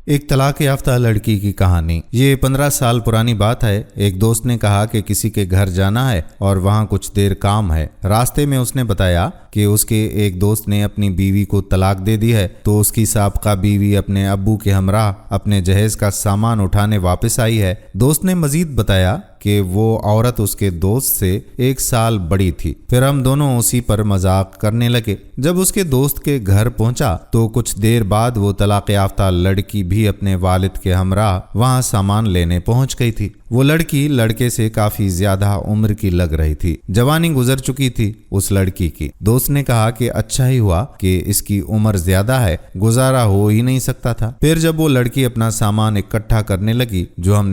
ایک طلاق یافتہ لڑکی کی کہانی۔ یہ 15 سال پرانی بات ہے۔ ایک دوست نے کہا کہ کسی کے گھر جانا ہے اور وہاں کچھ دیر کام ہے۔ راستے میں اس نے بتایا کہ اس کے ایک دوست نے اپنی بیوی کو طلاق دے دی ہے، تو اس کی سابقہ بیوی اپنے ابو کے ہمراہ اپنے جہیز کا سامان اٹھانے واپس آئی ہے۔ دوست نے مزید بتایا کہ وہ عورت اس کے دوست سے 1 سال بڑی تھی۔ پھر ہم دونوں اسی پر مذاق کرنے لگے۔ جب اس کے دوست کے گھر پہنچا تو کچھ دیر بعد وہ طلاق یافتہ لڑکی بھی اپنے والد کے ہمراہ وہاں سامان لینے پہنچ گئی تھی۔ وہ لڑکی لڑکے سے کافی زیادہ عمر کی لگ رہی تھی۔ جوانی گزر چکی تھی اس لڑکی کی۔ دوست نے کہا کہ اچھا ہی ہوا کہ اس کی عمر زیادہ ہے، گزارا ہو ہی نہیں سکتا تھا۔ پھر جب وہ لڑکی اپنا سامان اکٹھا کرنے لگی جو ہم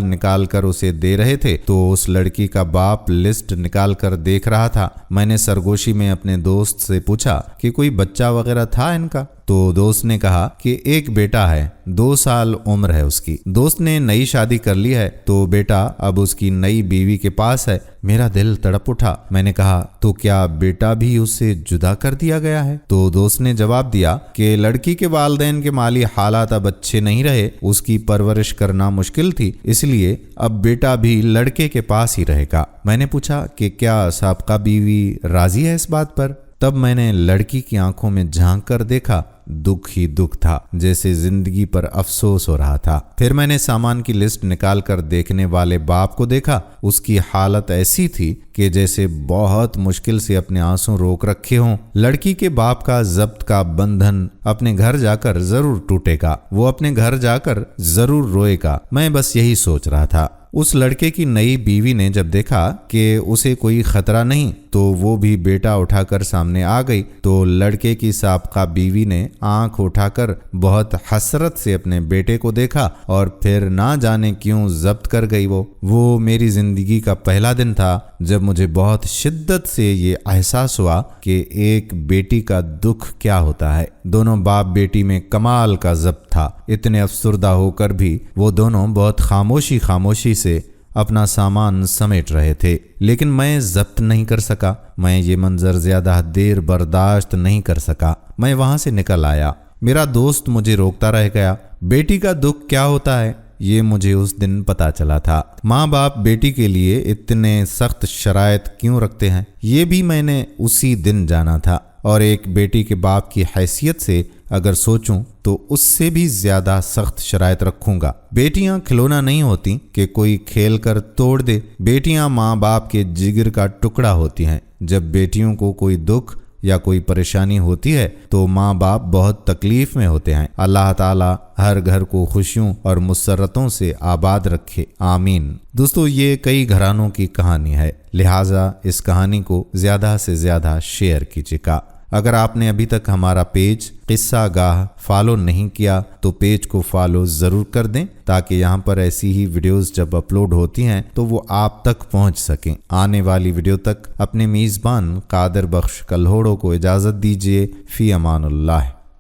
نکال کر اسے دے رہے تھے، تو اس لڑکی کا باپ لسٹ نکال کر دیکھ رہا تھا۔ میں نے سرگوشی میں اپنے دوست سے پوچھا کہ کوئی بچہ وغیرہ تھا ان کا؟ تو دوست نے کہا کہ ایک بیٹا ہے، 2 سال عمر ہے اس کی۔ دوست نے نئی شادی کر لی ہے تو بیٹا اب اس کی نئی بیوی کے پاس ہے۔ میرا دل تڑپ اٹھا۔ میں نے کہا تو کیا بیٹا بھی اس سے جدا کر دیا گیا ہے؟ تو دوست نے جواب دیا کہ لڑکی کے والدین کے مالی حالات اب اچھے نہیں رہے، اس کی پرورش کرنا مشکل تھی، اس لیے اب بیٹا بھی لڑکے کے پاس ہی رہے گا۔ میں نے پوچھا کہ کیا سابقہ بیوی راضی ہے اس بات پر؟ تب میں نے لڑکی کی آنکھوں میں جھانک کر دیکھا، دکھ ہی دکھ تھا، جیسے زندگی پر افسوس ہو رہا تھا۔ پھر میں نے سامان کی لسٹ نکال کر دیکھنے والے باپ کو دیکھا۔ اس کی حالت ایسی تھی کہ جیسے بہت مشکل سے اپنے آنسو روک رکھے ہوں۔ لڑکی کے باپ کا ضبط کا بندھن اپنے گھر جا کر ضرور ٹوٹے گا، وہ اپنے گھر جا کر ضرور روئے گا۔ میں بس یہی سوچ رہا تھا۔ اس لڑکے کی نئی بیوی نے جب دیکھا کہ اسے کوئی خطرہ نہیں تو وہ بھی بیٹا اٹھا کر سامنے آ گئی، تو لڑکے کی سابقہ بیوی نے آنکھ اٹھا کر بہت حسرت سے اپنے بیٹے کو دیکھا اور پھر نہ جانے کیوں ضبط کر گئی۔ وہ میری زندگی کا پہلا دن تھا جب مجھے بہت شدت سے یہ احساس ہوا کہ ایک بیٹی کا دکھ کیا ہوتا ہے۔ دونوں باپ بیٹی میں کمال کا ضبط تھا۔ اتنے افسردہ ہو کر بھی وہ دونوں بہت خاموشی سے اپنا سامان سمیٹ رہے تھے، لیکن میں ضبط نہیں کر سکا۔ میں یہ منظر زیادہ دیر برداشت نہیں کر سکا۔ میں وہاں سے نکل آیا۔ میرا دوست مجھے روکتا رہ گیا۔ بیٹی کا دکھ کیا ہوتا ہے یہ مجھے اس دن پتا چلا تھا۔ ماں باپ بیٹی کے لیے اتنے سخت شرائط کیوں رکھتے ہیں یہ بھی میں نے اسی دن جانا تھا، اور ایک بیٹی کے باپ کی حیثیت سے اگر سوچوں تو اس سے بھی زیادہ سخت شرائط رکھوں گا۔ بیٹیاں کھلونا نہیں ہوتی کہ کوئی کھیل کر توڑ دے۔ بیٹیاں ماں باپ کے جگر کا ٹکڑا ہوتی ہیں۔ جب بیٹیوں کو کوئی دکھ یا کوئی پریشانی ہوتی ہے تو ماں باپ بہت تکلیف میں ہوتے ہیں۔ اللہ تعالی ہر گھر کو خوشیوں اور مسرتوں سے آباد رکھے، آمین۔ دوستو، یہ کئی گھرانوں کی کہانی ہے، لہٰذا اس کہانی کو زیادہ سے زیادہ شیئر کیجیے گا۔ اگر آپ نے ابھی تک ہمارا پیج قصہ گاہ فالو نہیں کیا تو پیج کو فالو ضرور کر دیں، تاکہ یہاں پر ایسی ہی ویڈیوز جب اپلوڈ ہوتی ہیں تو وہ آپ تک پہنچ سکیں۔ آنے والی ویڈیو تک اپنے میزبان قادر بخش کلہوڑوں کو اجازت دیجیے۔ فی امان اللہ۔